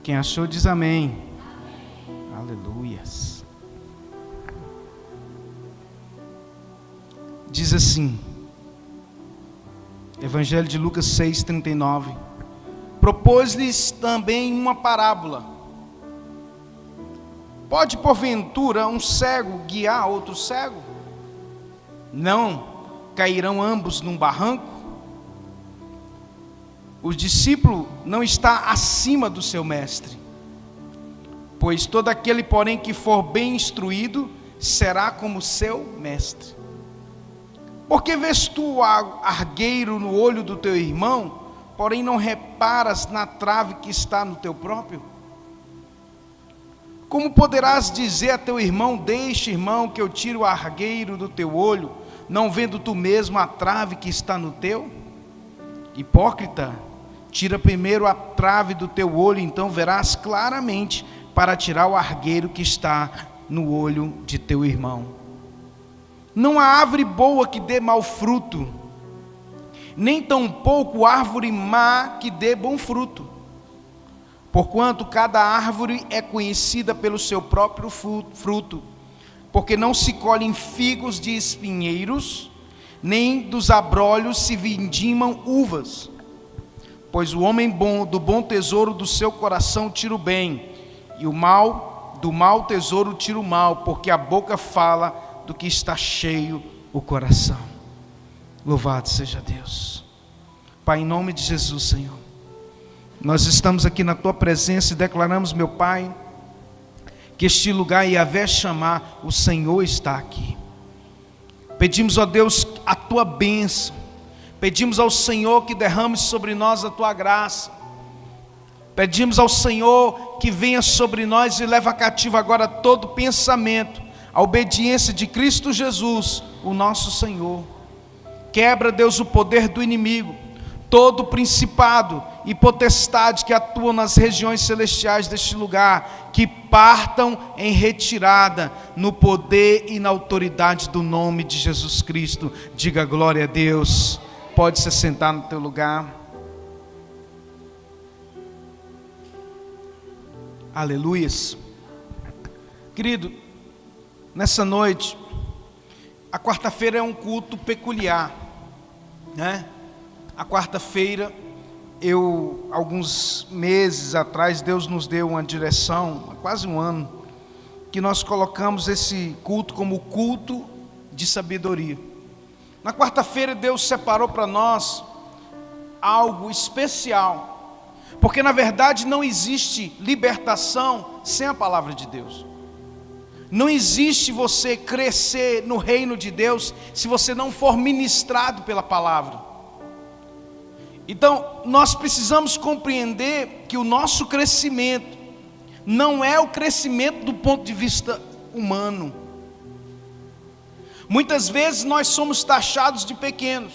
Quem achou diz amém. Aleluias. Diz assim, Evangelho de Lucas 6:39. Propôs-lhes também uma parábola. Pode porventura um cego guiar outro cego? Não cairão ambos num barranco? O discípulo não está acima do seu mestre, pois todo aquele, porém, que for bem instruído, será como seu mestre. Porque vês tu o argueiro no olho do teu irmão, porém não reparas na trave que está no teu próprio? Como poderás dizer a teu irmão: deixa, irmão, que eu tire o argueiro do teu olho, não vendo tu mesmo a trave que está no teu? Hipócrita, tira primeiro a trave do teu olho, então verás claramente para tirar o argueiro que está no olho de teu irmão. Não há árvore boa que dê mau fruto, nem tampouco árvore má que dê bom fruto. Porquanto cada árvore é conhecida pelo seu próprio fruto, porque não se colhem figos de espinheiros, nem dos abrolhos se vindimam uvas. Pois o homem bom, do bom tesouro do seu coração tira o bem, e o mal, do mau tesouro tira o mal, porque a boca fala do que está cheio o coração. Louvado seja Deus. Pai, em nome de Jesus, Senhor, nós estamos aqui na Tua presença e declaramos, meu Pai, que este lugar, Yahvé chamar, o Senhor está aqui. Pedimos, ó Deus, a Tua bênção. Pedimos ao Senhor que derrame sobre nós a Tua graça. Pedimos ao Senhor que venha sobre nós e leve cativo agora todo pensamento, a obediência de Cristo Jesus, o nosso Senhor. Quebra, Deus, o poder do inimigo, todo principado e potestade que atuam nas regiões celestiais deste lugar, que partam em retirada no poder e na autoridade do nome de Jesus Cristo. Diga glória a Deus. Pode se sentar no teu lugar. Aleluias. Querido, nessa noite, a quarta-feira é um culto peculiar, né? A quarta-feira, alguns meses atrás, Deus nos deu uma direção, há quase um ano, que nós colocamos esse culto como culto de sabedoria. Na quarta-feira, Deus separou para nós algo especial, porque na verdade não existe libertação sem a palavra de Deus. Não existe você crescer no reino de Deus se você não for ministrado pela palavra. Então, nós precisamos compreender que o nosso crescimento não é o crescimento do ponto de vista humano. Muitas vezes nós somos taxados de pequenos,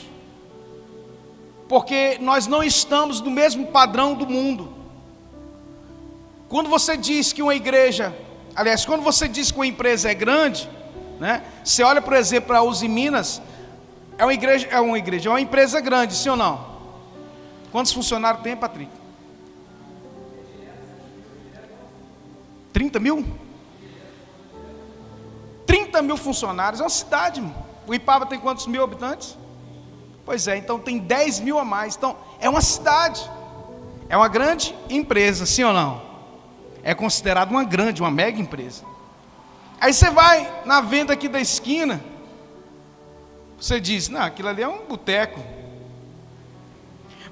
porque nós não estamos no mesmo padrão do mundo. Quando você diz que uma igreja, aliás, quando você diz que uma empresa é grande, né? Você olha, por exemplo, para a Uzi Minas, é uma empresa grande, sim ou não? Quantos funcionários tem, Patrick? 30 mil? 30 mil funcionários, é uma cidade, mano. O Ipaba tem quantos mil habitantes? Pois é, então tem 10 mil a mais. Então, é uma cidade, é uma grande empresa, sim ou não? É considerado uma mega empresa. Aí você vai na venda aqui da esquina, você diz, não, aquilo ali é um boteco.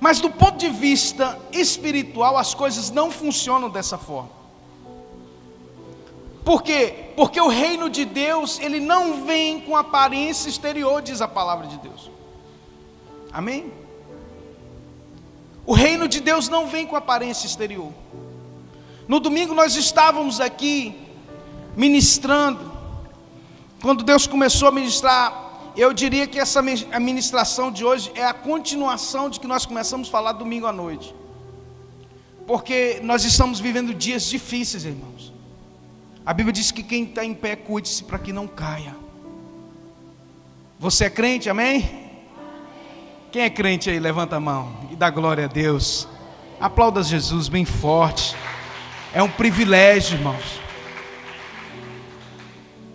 Mas do ponto de vista espiritual, as coisas não funcionam dessa forma. Por quê? Porque o reino de Deus, ele não vem com aparência exterior, diz a palavra de Deus. Amém? O reino de Deus não vem com aparência exterior. No domingo nós estávamos aqui ministrando. Quando Deus começou a ministrar, eu diria que essa ministração de hoje é a continuação de que nós começamos a falar domingo à noite. Porque nós estamos vivendo dias difíceis, irmãos. A Bíblia diz que quem está em pé, cuide-se para que não caia. Você é crente, amém? Quem é crente aí, levanta a mão e dá glória a Deus. Aplauda Jesus bem forte. É um privilégio, irmãos.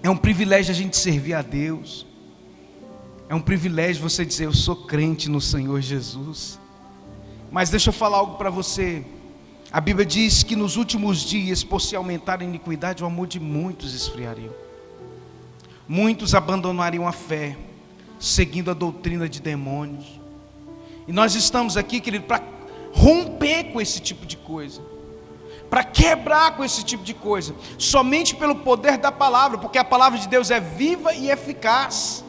É um privilégio a gente servir a Deus. É um privilégio você dizer: eu sou crente no Senhor Jesus. Mas deixa eu falar algo para você. A Bíblia diz que nos últimos dias, por se aumentar a iniquidade, o amor de muitos esfriaria. Muitos abandonariam a fé, seguindo a doutrina de demônios. E nós estamos aqui, querido, para romper com esse tipo de coisa, para quebrar com esse tipo de coisa, somente pelo poder da palavra, porque a palavra de Deus é viva e eficaz,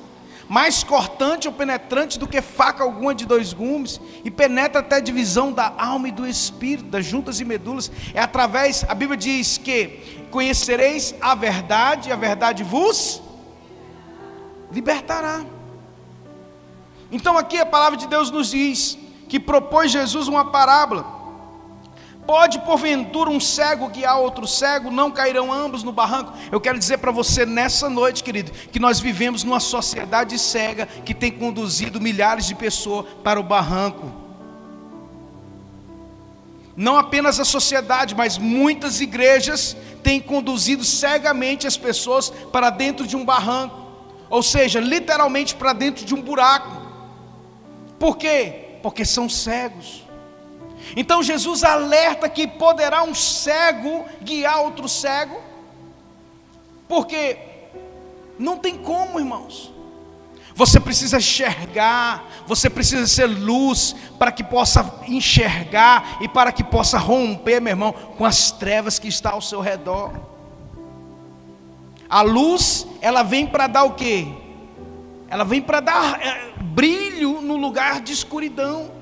mais cortante ou penetrante do que faca alguma de dois gumes, e penetra até a divisão da alma e do espírito, das juntas e medulas. É através, a Bíblia diz que conhecereis a verdade, e a verdade vos libertará. Então aqui a palavra de Deus nos diz que propôs Jesus uma parábola. Pode porventura um cego guiar outro cego? Não cairão ambos no barranco? Eu quero dizer para você nessa noite, querido, que nós vivemos numa sociedade cega que tem conduzido milhares de pessoas para o barranco. Não apenas a sociedade, mas muitas igrejas têm conduzido cegamente as pessoas para dentro de um barranco, ou seja, literalmente para dentro de um buraco. Por quê? Porque são cegos. Então Jesus alerta que poderá um cego guiar outro cego, porque não tem como, irmãos. Você precisa enxergar, você precisa ser luz para que possa enxergar e para que possa romper, meu irmão, com as trevas que estão ao seu redor. A luz, ela vem para dar o quê? Ela vem para dar brilho no lugar de escuridão.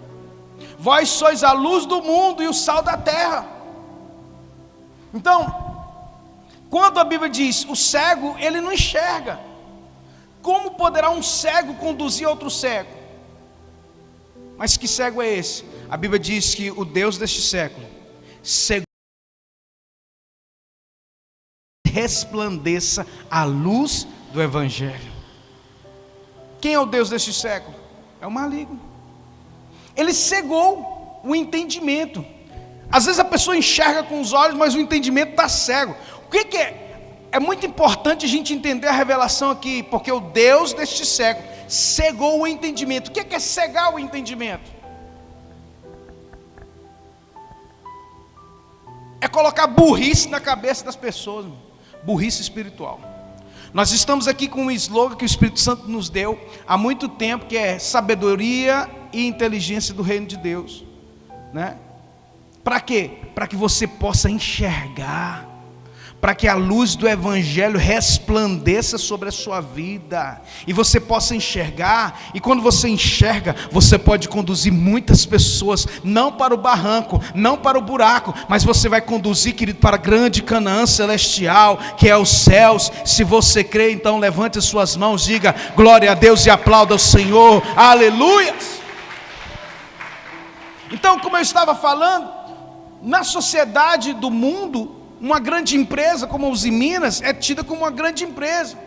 Vós sois a luz do mundo e o sal da terra. Então, quando a Bíblia diz o cego, ele não enxerga. Como poderá um cego conduzir outro cego? Mas que cego é esse? A Bíblia diz que o Deus deste século cegou, resplandeça a luz do Evangelho. Quem é o Deus deste século? É o maligno. Ele cegou o entendimento. Às vezes a pessoa enxerga com os olhos, mas o entendimento está cego. O que é? É muito importante a gente entender a revelação aqui, porque o Deus deste século cegou o entendimento. O que é cegar o entendimento? É colocar burrice na cabeça das pessoas, burrice espiritual. Nós estamos aqui com um slogan que o Espírito Santo nos deu há muito tempo, que é sabedoria e inteligência do reino de Deus, né? Para quê? Para que você possa enxergar, para que a luz do Evangelho resplandeça sobre a sua vida, e você possa enxergar, e quando você enxerga, você pode conduzir muitas pessoas, não para o barranco, não para o buraco, mas você vai conduzir, querido, para a grande Canaã celestial, que é os céus. Se você crê, então levante as suas mãos, diga glória a Deus e aplauda ao Senhor, aleluia. Então, como eu estava falando, na sociedade do mundo, uma grande empresa como a Usiminas é tida como uma grande empresa,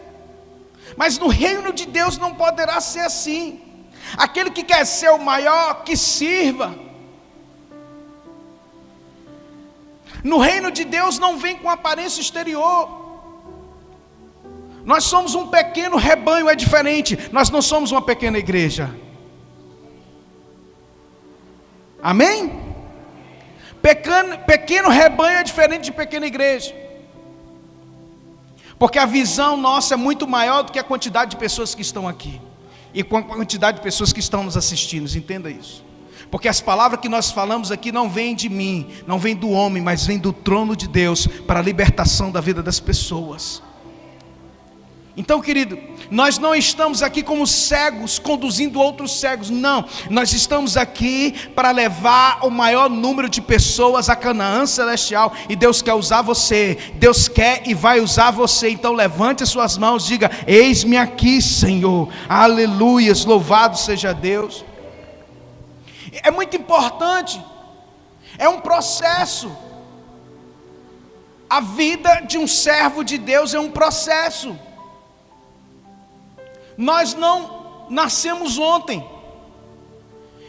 mas no reino de Deus não poderá ser assim. Aquele que quer ser o maior, que sirva. No reino de Deus não vem com aparência exterior. Nós somos um pequeno rebanho, é diferente. Nós não somos uma pequena igreja. Amém? Pequeno rebanho é diferente de pequena igreja, porque a visão nossa é muito maior do que a quantidade de pessoas que estão aqui, e com a quantidade de pessoas que estão nos assistindo. Entenda isso, porque as palavras que nós falamos aqui não vêm de mim, não vêm do homem, mas vêm do trono de Deus, para a libertação da vida das pessoas. Então, querido, nós não estamos aqui como cegos conduzindo outros cegos, não. Nós estamos aqui para levar o maior número de pessoas a Canaã celestial, e Deus quer usar você, Deus quer e vai usar você. Então levante as suas mãos, diga: eis-me aqui, Senhor, aleluias, louvado seja Deus. É muito importante, é um processo. A vida de um servo de Deus é um processo. Nós não nascemos ontem.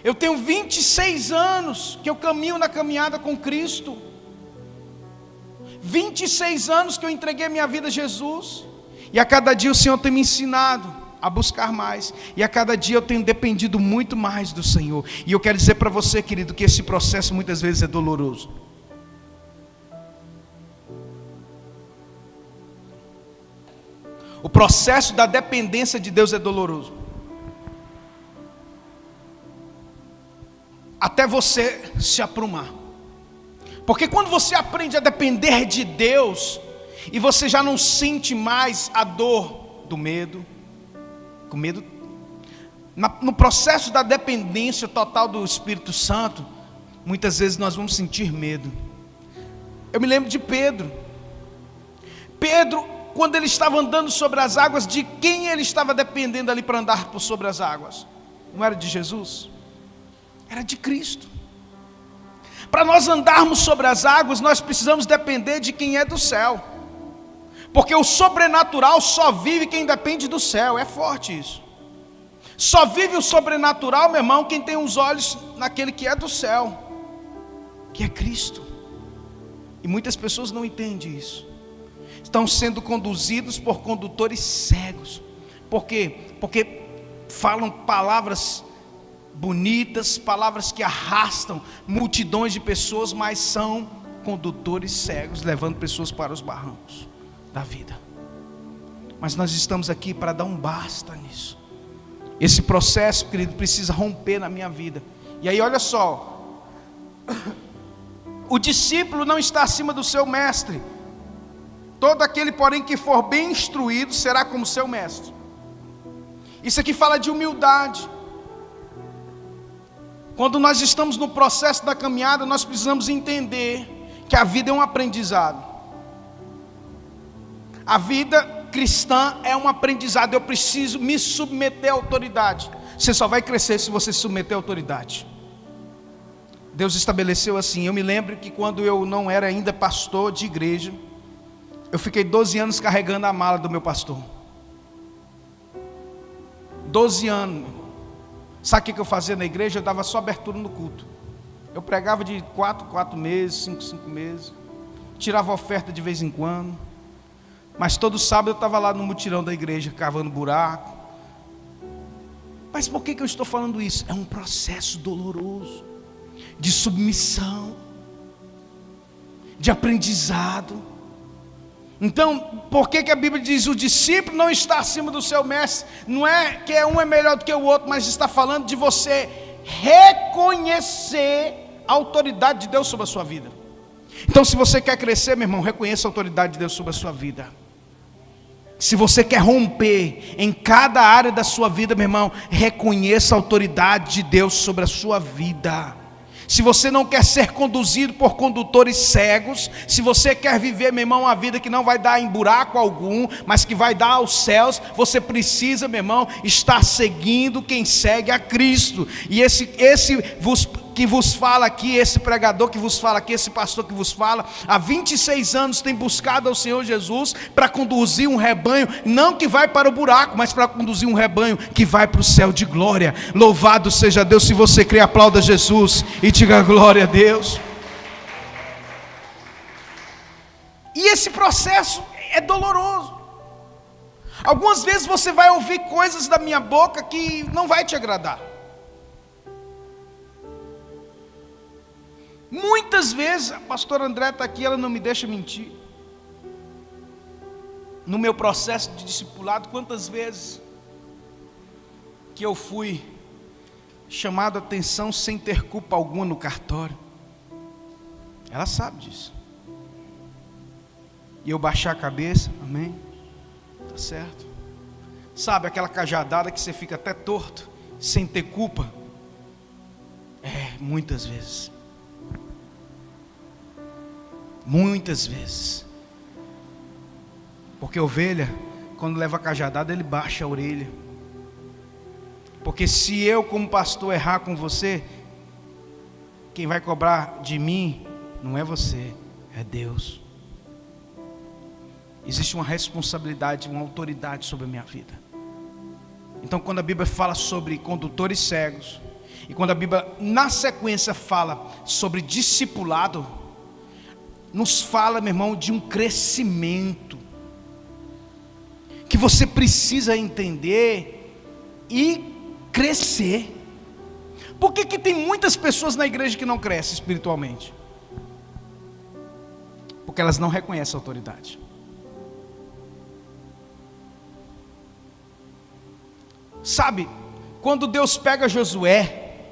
Eu tenho 26 anos que eu caminho na caminhada com Cristo. 26 anos que eu entreguei a minha vida a Jesus, e a cada dia o Senhor tem me ensinado a buscar mais, e a cada dia eu tenho dependido muito mais do Senhor. E eu quero dizer para você, querido, que esse processo muitas vezes é doloroso. O processo da dependência de Deus é doloroso, até você se aprumar. Porque quando você aprende a depender de Deus, e você já não sente mais a dor do medo, com medo, no processo da dependência total do Espírito Santo, muitas vezes nós vamos sentir medo. Eu me lembro de Pedro, quando ele estava andando sobre as águas, de quem ele estava dependendo ali para andar por sobre as águas? Não era de Jesus? Era de Cristo. Para nós andarmos sobre as águas, nós precisamos depender de quem é do céu, porque o sobrenatural só vive quem depende do céu. É forte isso. Só vive o sobrenatural, meu irmão, quem tem os olhos naquele que é do céu, que é Cristo. E muitas pessoas não entendem isso. Estão sendo conduzidos por condutores cegos. Por quê? Porque falam palavras bonitas, palavras que arrastam multidões de pessoas, mas são condutores cegos, levando pessoas para os barrancos da vida. Mas nós estamos aqui para dar um basta nisso. Esse processo, querido, precisa romper na minha vida. E aí olha só, o discípulo não está acima do seu mestre. Todo aquele, porém, que for bem instruído será como seu mestre. Isso aqui fala de humildade. Quando nós estamos no processo da caminhada, nós precisamos entender que a vida é um aprendizado. A vida cristã é um aprendizado. Eu preciso me submeter à autoridade. Você só vai crescer se você se submeter à autoridade. Deus estabeleceu assim. Eu me lembro que quando eu não era ainda pastor de igreja, eu fiquei 12 anos carregando a mala do meu pastor. 12 anos. Sabe o que eu fazia na igreja? Eu dava só abertura no culto. Eu pregava de 4 meses, 5 meses. Tirava oferta de vez em quando. Mas todo sábado eu estava lá no mutirão da igreja, cavando buraco. Mas por que eu estou falando isso? É um processo doloroso, de submissão, de aprendizado. Então, por que a Bíblia diz o discípulo não está acima do seu mestre? Não é que um é melhor do que o outro, mas está falando de você reconhecer a autoridade de Deus sobre a sua vida. Então, se você quer crescer, meu irmão, reconheça a autoridade de Deus sobre a sua vida. Se você quer romper em cada área da sua vida, meu irmão, reconheça a autoridade de Deus sobre a sua vida. Se você não quer ser conduzido por condutores cegos, se você quer viver, meu irmão, uma vida que não vai dar em buraco algum, mas que vai dar aos céus, você precisa, meu irmão, estar seguindo quem segue a Cristo. E esse que vos fala aqui, esse pregador que vos fala aqui, esse pastor que vos fala, há 26 anos tem buscado ao Senhor Jesus para conduzir um rebanho, não que vai para o buraco, mas para conduzir um rebanho que vai para o céu de glória. Louvado seja Deus. Se você crê, aplauda Jesus e diga glória a Deus. E esse processo é doloroso. Algumas vezes você vai ouvir coisas da minha boca que não vai te agradar. Muitas vezes, a pastora André está aqui, ela não me deixa mentir. No meu processo de discipulado, quantas vezes que eu fui chamado a atenção sem ter culpa alguma no cartório. Ela sabe disso. E eu baixar a cabeça, amém? Tá certo. Sabe aquela cajadada que você fica até torto, sem ter culpa? Muitas vezes. Muitas vezes. Porque ovelha, quando leva a cajadada, ele baixa a orelha. Porque se eu, como pastor, errar com você, quem vai cobrar de mim não é você, é Deus. Existe uma responsabilidade, uma autoridade sobre a minha vida. Então, quando a Bíblia fala sobre condutores cegos, e quando a Bíblia, na sequência, fala sobre discipulado, nos fala, meu irmão, de um crescimento que você precisa entender e crescer. Por que tem muitas pessoas na igreja que não crescem espiritualmente? Porque elas não reconhecem a autoridade. Sabe, quando Deus pega Josué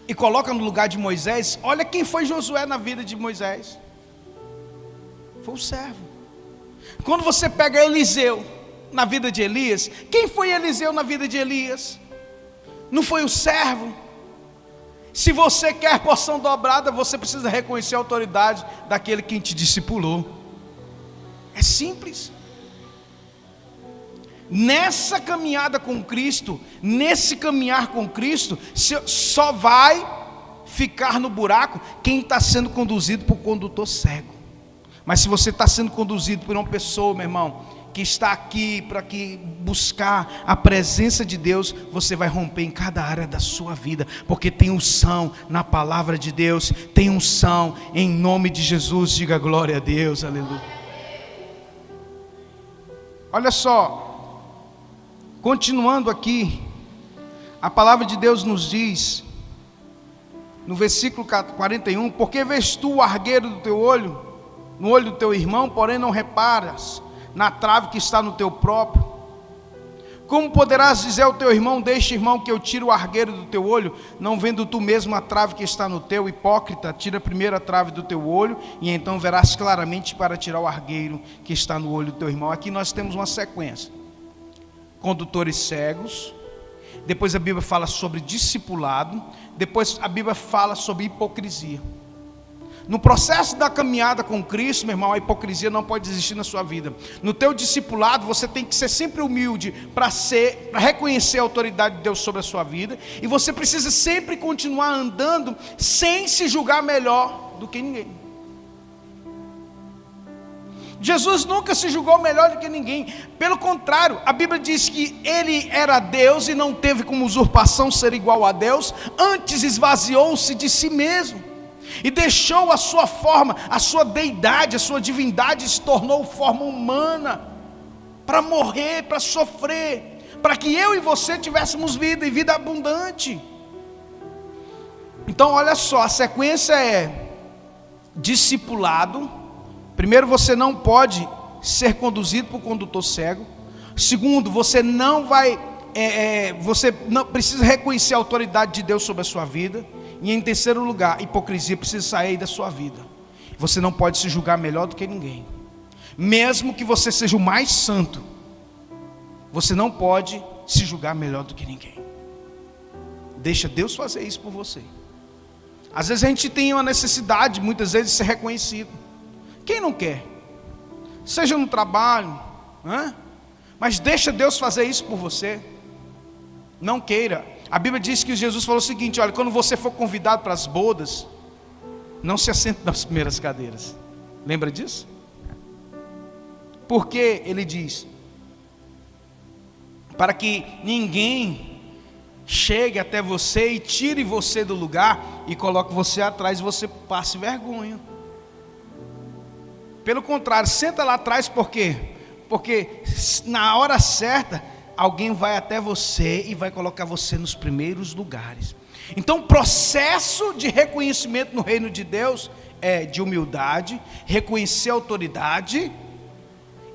e coloca no lugar de Moisés, olha quem foi Josué na vida de Moisés. Foi o servo. Quando você pega Eliseu na vida de Elias, quem foi Eliseu na vida de Elias? Não foi o servo? Se você quer porção dobrada, você precisa reconhecer a autoridade daquele que te discipulou. É simples. Nessa caminhada com Cristo, nesse caminhar com Cristo, só vai ficar no buraco quem está sendo conduzido por condutor cego. Mas se você está sendo conduzido por uma pessoa, meu irmão, que está aqui para buscar a presença de Deus, você vai romper em cada área da sua vida, porque tem unção na palavra de Deus, tem unção em nome de Jesus. Diga glória a Deus, aleluia. Olha só, continuando aqui, a palavra de Deus nos diz, no versículo 41, porque vês tu o argueiro do teu olho, no olho do teu irmão, porém não reparas na trave que está no teu próprio? Como poderás dizer ao teu irmão, deixa, irmão, que eu tire o argueiro do teu olho, não vendo tu mesmo a trave que está no teu? Hipócrita, tira primeiro a trave do teu olho, e então verás claramente para tirar o argueiro que está no olho do teu irmão. Aqui nós temos uma sequência: condutores cegos, depois a Bíblia fala sobre discipulado, depois a Bíblia fala sobre hipocrisia. No processo da caminhada com Cristo, meu irmão, a hipocrisia não pode existir na sua vida. No teu discipulado, você tem que ser sempre humilde para reconhecer a autoridade de Deus sobre a sua vida, e você precisa sempre continuar andando sem se julgar melhor do que ninguém. Jesus nunca se julgou melhor do que ninguém. Pelo contrário, a Bíblia diz que ele era Deus e não teve como usurpação ser igual a Deus. Antes esvaziou-se de si mesmo e deixou a sua forma, a sua deidade, a sua divindade, e se tornou forma humana para morrer, para sofrer, para que eu e você tivéssemos vida e vida abundante. Então olha só, a sequência é discipulado. Primeiro, você não pode ser conduzido por condutor cego. Segundo, você não precisa reconhecer a autoridade de Deus sobre a sua vida. E em terceiro lugar, hipocrisia precisa sair da sua vida. Você não pode se julgar melhor do que ninguém. Mesmo que você seja o mais santo, você não pode se julgar melhor do que ninguém. Deixa Deus fazer isso por você. Às vezes a gente tem uma necessidade, muitas vezes, de ser reconhecido. Quem não quer? Seja no trabalho, mas deixa Deus fazer isso por você. Não queira. A Bíblia diz que Jesus falou o seguinte: olha, quando você for convidado para as bodas, não se assente nas primeiras cadeiras. Lembra disso? Porque ele diz: para que ninguém chegue até você e tire você do lugar e coloque você atrás e você passe vergonha. Pelo contrário, senta lá atrás. Por quê? Porque na hora certa alguém vai até você e vai colocar você nos primeiros lugares. Então o processo de reconhecimento no reino de Deus é de humildade, reconhecer a autoridade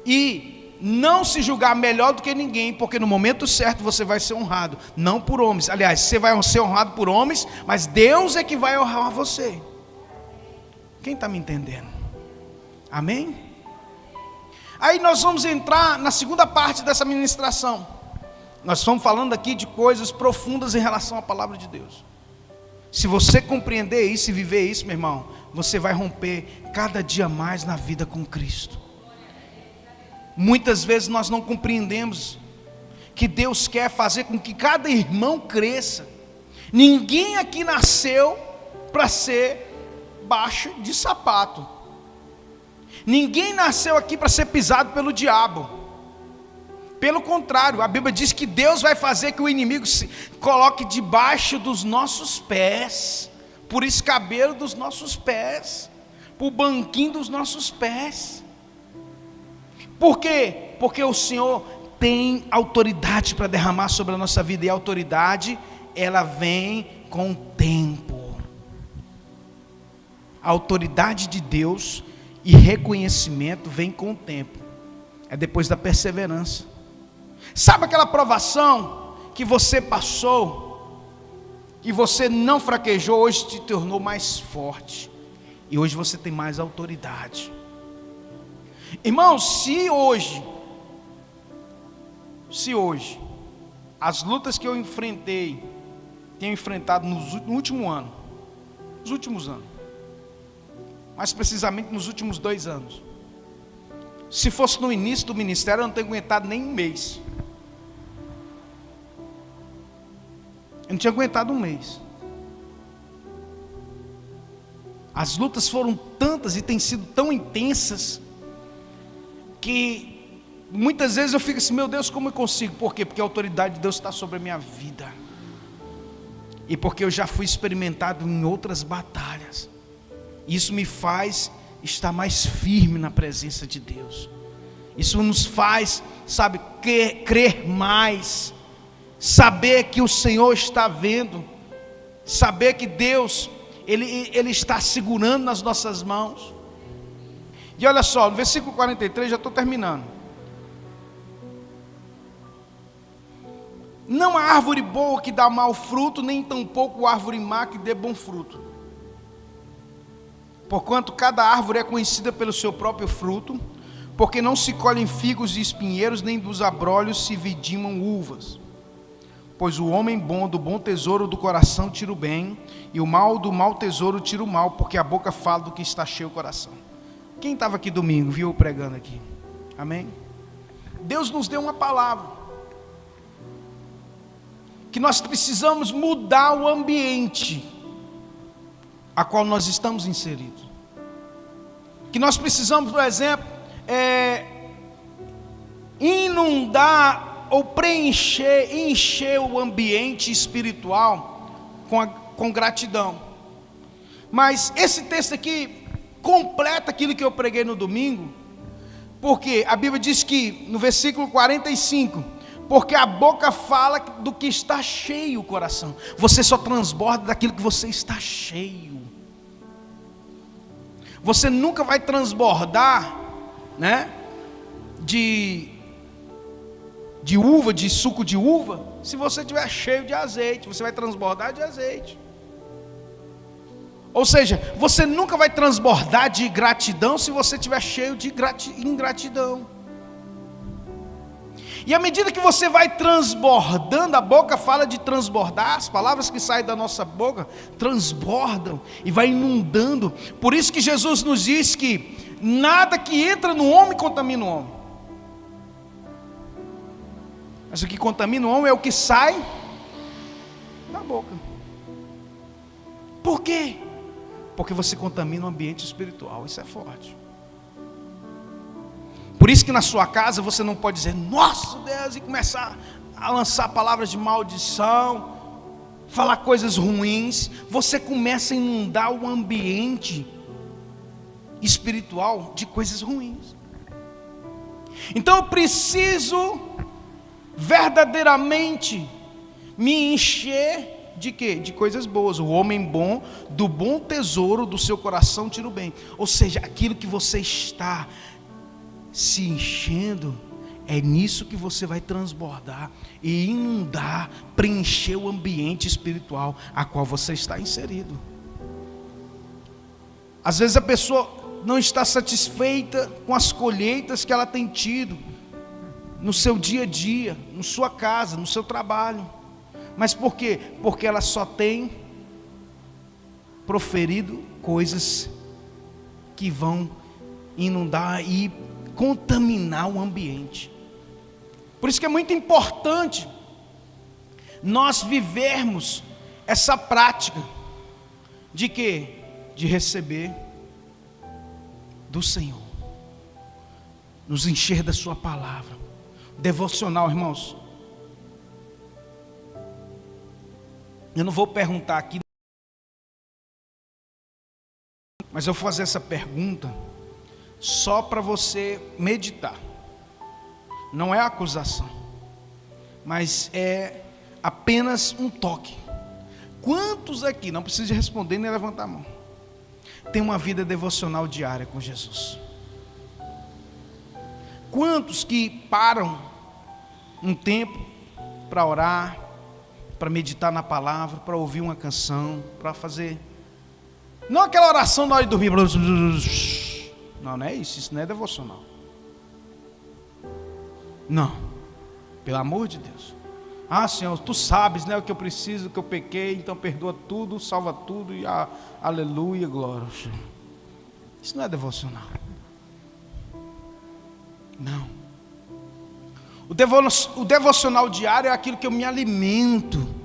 e não se julgar melhor do que ninguém, porque no momento certo você vai ser honrado, não por homens. Aliás, você vai ser honrado por homens, mas Deus é que vai honrar você. Quem está me entendendo? Amém? Aí nós vamos entrar na segunda parte dessa ministração. Nós estamos falando aqui de coisas profundas em relação à palavra de Deus. Se você compreender isso e viver isso, meu irmão, você vai romper cada dia mais na vida com Cristo. Muitas vezes nós não compreendemos que Deus quer fazer com que cada irmão cresça. Ninguém aqui nasceu para ser baixo de sapato. Ninguém nasceu aqui para ser pisado pelo diabo. Pelo contrário, a Bíblia diz que Deus vai fazer que o inimigo se coloque debaixo dos nossos pés, por escabelo dos nossos pés. para o banquinho dos nossos pés. Por quê? Porque o Senhor tem autoridade para derramar sobre a nossa vida, e a autoridade, ela vem com o tempo. A autoridade de Deus e reconhecimento vem com o tempo, é depois da perseverança. Sabe aquela provação que você passou, e você não fraquejou, hoje te tornou mais forte, e hoje você tem mais autoridade. Irmãos, se hoje as lutas que eu enfrentei, tenho enfrentado no último ano, nos últimos anos, mais precisamente nos últimos 2 anos, se fosse no início do ministério, eu não tenho aguentado nem um mês. Eu não tinha aguentado um mês. As lutas foram tantas e têm sido tão intensas, que muitas vezes eu fico assim, meu Deus, como eu consigo? Por quê? Porque a autoridade de Deus está sobre a minha vida, e porque eu já fui experimentado em outras batalhas. Isso me faz estar mais firme na presença de Deus. Isso nos faz, sabe, crer mais, saber que o Senhor está vendo, saber que Deus, Ele está segurando nas nossas mãos. E olha só, no versículo 43, já estou terminando. Não há árvore boa que dá mau fruto, nem tampouco árvore má que dê bom fruto. Porquanto cada árvore é conhecida pelo seu próprio fruto, porque não se colhem figos de espinheiros, nem dos abrolhos se vidimam uvas. Pois o homem bom do bom tesouro do coração tira o bem, e o mal do mau tesouro tira o mal, porque a boca fala do que está cheio o coração. Quem estava aqui domingo, viu eu pregando aqui? Amém? Deus nos deu uma palavra, que nós precisamos mudar o ambiente a qual nós estamos inseridos. Que nós precisamos, por exemplo, inundar ou encher o ambiente espiritual com gratidão. Mas esse texto aqui completa aquilo que eu preguei no domingo, porque a Bíblia diz que no versículo 45, porque a boca fala do que está cheio o coração. Você só transborda daquilo que você está cheio. Você nunca vai transbordar, né, de uva, de suco de uva, se você estiver cheio de azeite. Você vai transbordar de azeite. Ou seja, você nunca vai transbordar de gratidão se você estiver cheio de ingratidão. E à medida que você vai transbordando, a boca fala de transbordar, as palavras que saem da nossa boca transbordam e vai inundando. Por isso que Jesus nos diz que nada que entra no homem contamina o homem, mas o que contamina o homem é o que sai da boca. Por quê? Porque você contamina o ambiente espiritual. Isso é forte. Por isso que na sua casa você não pode dizer nossa Deus, e começar a lançar palavras de maldição, falar coisas ruins. Você começa a inundar o ambiente espiritual de coisas ruins. Então eu preciso verdadeiramente me encher de quê? De coisas boas. O homem bom, do bom tesouro do seu coração tira o bem. Ou seja, aquilo que você está se enchendo, é nisso que você vai transbordar e inundar, preencher o ambiente espiritual a qual você está inserido. Às vezes a pessoa não está satisfeita com as colheitas que ela tem tido no seu dia a dia, na sua casa, no seu trabalho. Mas por quê? Porque ela só tem proferido coisas que vão inundar e contaminar o ambiente. Por isso que é muito importante nós vivermos essa prática de quê? De receber do Senhor, nos encher da sua palavra. Devocional, irmãos. Eu não vou perguntar aqui, Mas eu vou fazer essa pergunta só para você meditar. Não é acusação, mas é apenas um toque. Quantos aqui, não precisa responder nem levantar a mão, tem uma vida devocional diária com Jesus? Quantos que param um tempo para orar, para meditar na palavra, para ouvir uma canção, para fazer, não aquela oração na hora de dormir, não, não é isso não é devocional. Não, pelo amor de Deus. Ah, Senhor, tu sabes, né, o que eu preciso, o que eu pequei, então perdoa tudo, salva tudo e aleluia, glória. Isso não é devocional. Não. O devocional diário é aquilo que eu me alimento.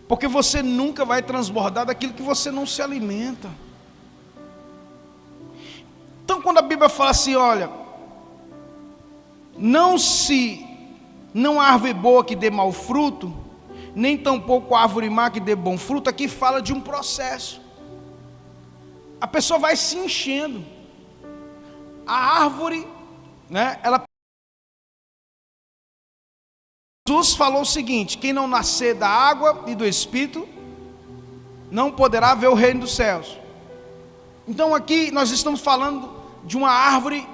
Porque você nunca vai transbordar daquilo que você não se alimenta. Então, quando a Bíblia fala assim, olha, não há árvore boa que dê mau fruto, nem tampouco árvore má que dê bom fruto, aqui fala de um processo. A pessoa vai se enchendo. A árvore, né, Jesus falou o seguinte: quem não nascer da água e do Espírito, não poderá ver o reino dos céus. Então aqui nós estamos falando de uma árvore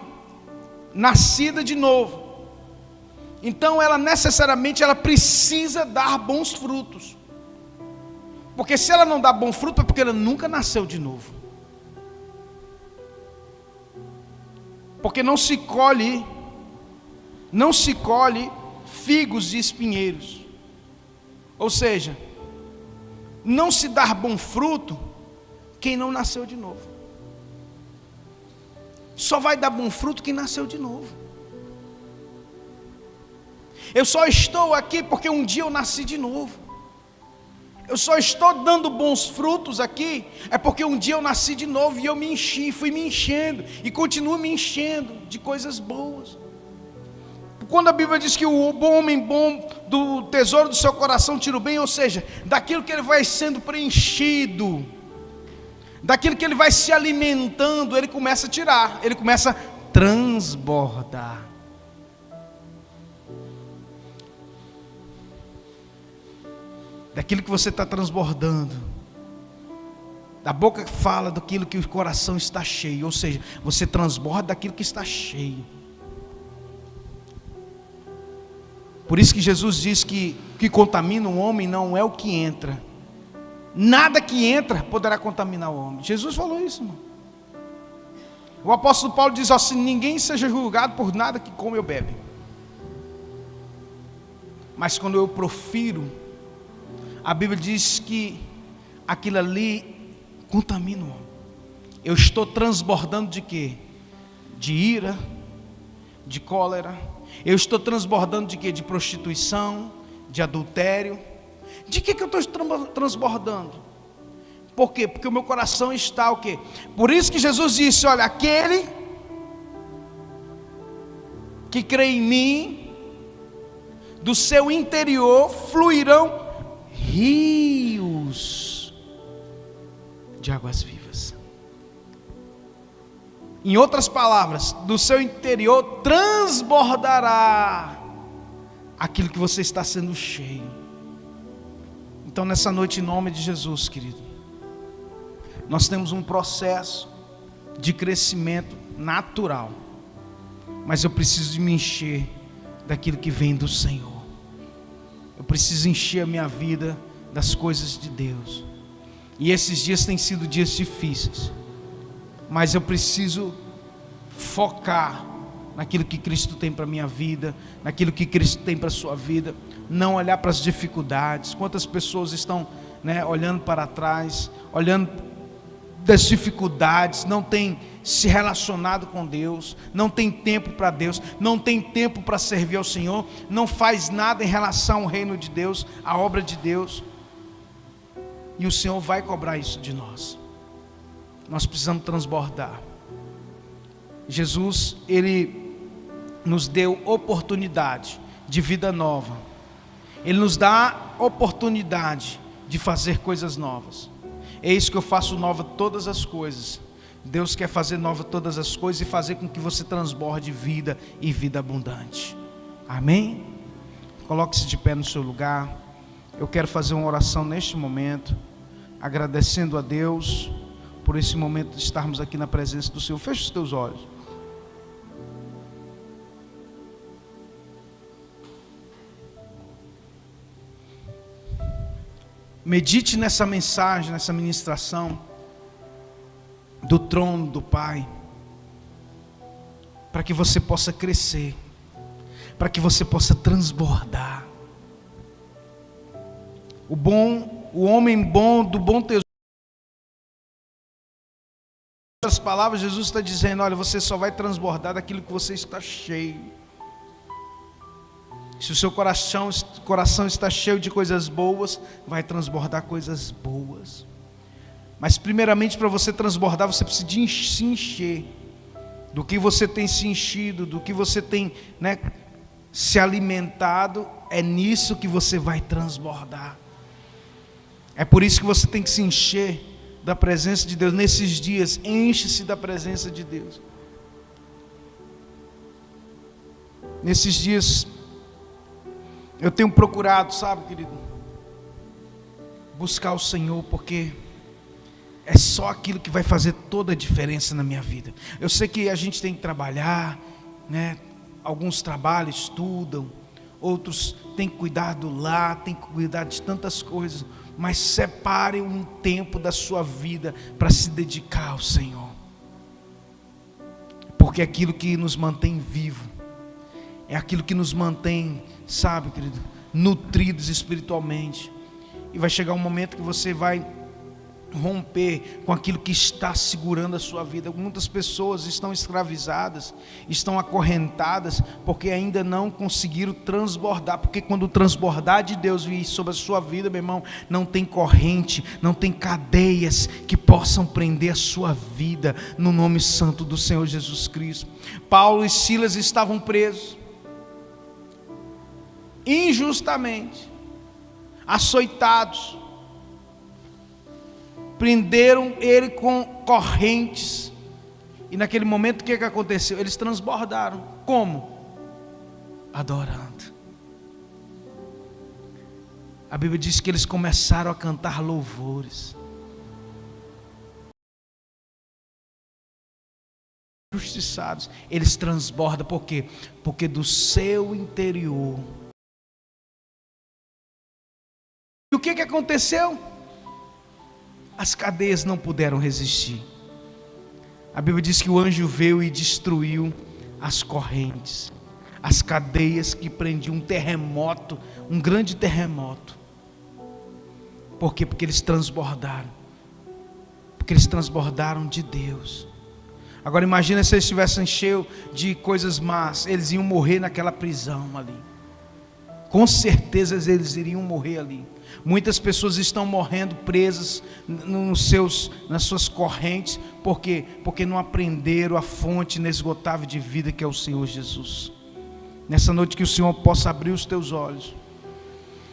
nascida de novo. Então ela necessariamente precisa dar bons frutos. Porque se ela não dá bom fruto é porque ela nunca nasceu de novo. Porque não se colhe figos de espinheiros. Ou seja, não se dá bom fruto quem não nasceu de novo. Só vai dar bom fruto quem nasceu de novo. Eu só estou aqui porque um dia eu nasci de novo. Eu só estou dando bons frutos aqui é porque um dia eu nasci de novo e eu me enchi, fui me enchendo e continuo me enchendo de coisas boas. Quando a Bíblia diz que o bom homem bom do tesouro do seu coração tira o bem, ou seja, daquilo que ele vai sendo preenchido, daquilo que ele vai se alimentando, ele começa a tirar, ele começa a transbordar. Daquilo que você está transbordando, da boca fala daquilo que o coração está cheio, ou seja, você transborda daquilo que está cheio. Por isso que Jesus diz que o que contamina o homem não é o que entra. Nada que entra poderá contaminar o homem. Jesus falou isso, irmão. O apóstolo Paulo diz assim: ninguém seja julgado por nada que come ou bebe. Mas quando eu profiro, a Bíblia diz que aquilo ali contamina o homem. Eu estou transbordando de quê? De ira, de cólera. Eu estou transbordando de quê? De prostituição, de adultério. De que eu estou transbordando? Por quê? Porque o meu coração está o quê? Por isso que Jesus disse: olha, aquele que crê em mim, do seu interior fluirão rios de águas vivas. Em outras palavras, do seu interior transbordará aquilo que você está sendo cheio. Então nessa noite, em nome de Jesus, querido, nós temos um processo de crescimento natural, mas eu preciso de me encher daquilo que vem do Senhor. Eu preciso encher a minha vida das coisas de Deus. E esses dias têm sido dias difíceis, mas eu preciso focar naquilo que Cristo tem para a minha vida, naquilo que Cristo tem para a sua vida. Não olhar para as dificuldades. Quantas pessoas estão, olhando para trás, olhando das dificuldades, não tem se relacionado com Deus, não tem tempo para Deus, não tem tempo para servir ao Senhor, não faz nada em relação ao reino de Deus, à obra de Deus. E o Senhor vai cobrar isso de nós. Nós precisamos transbordar. Jesus, Ele nos deu oportunidade de vida nova. Ele nos dá oportunidade de fazer coisas novas. eis que eu faço nova todas as coisas. Deus quer fazer nova todas as coisas e fazer com que você transborde vida e vida abundante. Amém? Coloque-se de pé no seu lugar. Eu quero fazer uma oração neste momento, agradecendo a Deus por esse momento de estarmos aqui na presença do Senhor. Feche os teus olhos. Medite nessa mensagem, nessa ministração do trono do Pai, para que você possa crescer, para que você possa transbordar. O homem bom, do bom tesouro. Em outras palavras, Jesus está dizendo: olha, você só vai transbordar daquilo que você está cheio. Se o seu coração está cheio de coisas boas, vai transbordar coisas boas. Mas primeiramente, para você transbordar, você precisa se encher do que você tem se enchido, do que você tem, se alimentado. É nisso que você vai transbordar. É por isso que você tem que se encher da presença de Deus. Nesses dias, enche-se da presença de Deus. Nesses dias, eu tenho procurado, sabe, querido, buscar o Senhor, porque é só aquilo que vai fazer toda a diferença na minha vida. Eu sei que a gente tem que trabalhar, alguns trabalham, estudam, outros têm que cuidar do lar, têm que cuidar de tantas coisas, mas separe um tempo da sua vida para se dedicar ao Senhor, porque é aquilo que nos mantém vivo, é aquilo que nos mantém, sabe, querido, nutridos espiritualmente. E vai chegar um momento que você vai romper com aquilo que está segurando a sua vida. Muitas pessoas estão escravizadas, estão acorrentadas, porque ainda não conseguiram transbordar. Porque quando o transbordar de Deus vir sobre a sua vida, meu irmão, não tem corrente, não tem cadeias que possam prender a sua vida, no nome santo do Senhor Jesus Cristo. Paulo e Silas estavam presos injustamente, açoitados, prenderam ele com correntes, e naquele momento o que aconteceu? Eles transbordaram. Como? Adorando. A Bíblia diz que eles começaram a cantar louvores. Justiçados, eles transbordam. Por quê? Porque do seu interior. E o que aconteceu? As cadeias não puderam resistir. A Bíblia diz que o anjo veio e destruiu as correntes, as cadeias que prendiam. Um terremoto, um grande terremoto. Por quê? Porque eles transbordaram. Porque eles transbordaram de Deus. Agora imagina se eles estivessem cheios de coisas más, eles iam morrer naquela prisão ali. Com certeza eles iriam morrer ali. Muitas pessoas estão morrendo presas nas suas correntes. Por quê? Porque não aprenderam a fonte inesgotável de vida, que é o Senhor Jesus. Nessa noite, que o Senhor possa abrir os teus olhos,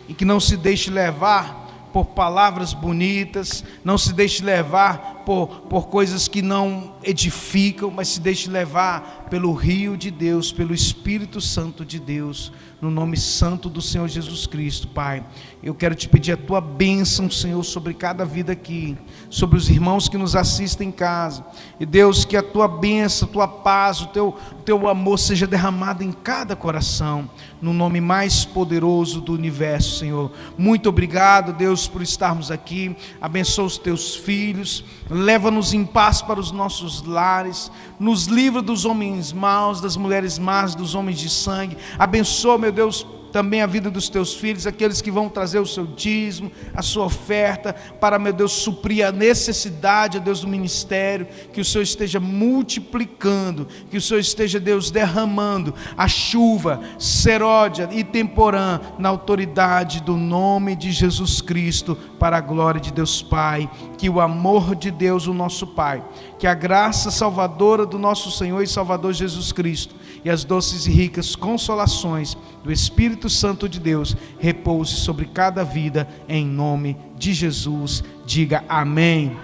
e que não se deixe levar por palavras bonitas, não se deixe levar por coisas que não edificam, mas se deixe levar pelo rio de Deus, pelo Espírito Santo de Deus, no nome santo do Senhor Jesus Cristo. Pai, eu quero te pedir a tua bênção, Senhor, sobre cada vida aqui, sobre os irmãos que nos assistem em casa, e Deus, que a tua bênção, a tua paz, o teu amor seja derramado em cada coração, no nome mais poderoso do universo, Senhor. Muito obrigado, Deus, por estarmos aqui. Abençoa os teus filhos, leva-nos em paz para os nossos lares, nos livra dos homens maus, das mulheres más, dos homens de sangue. Abençoa, meu Deus, também a vida dos teus filhos, aqueles que vão trazer o seu dízimo, a sua oferta, para, meu Deus, suprir a necessidade, ó Deus, do ministério. Que o Senhor esteja multiplicando, que o Senhor esteja, Deus, derramando a chuva seródia e temporã, na autoridade do nome de Jesus Cristo, para a glória de Deus Pai. Que o amor de Deus, o nosso Pai, que a graça salvadora do nosso Senhor e Salvador Jesus Cristo, e as doces e ricas consolações do Espírito Santo de Deus repouse sobre cada vida, em nome de Jesus. Diga amém.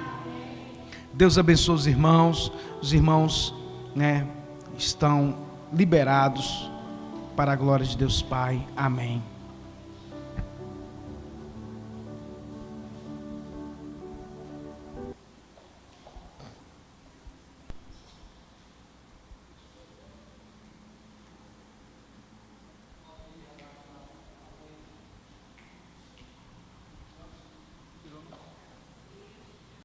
Deus abençoe os irmãos estão liberados para a glória de Deus Pai. Amém.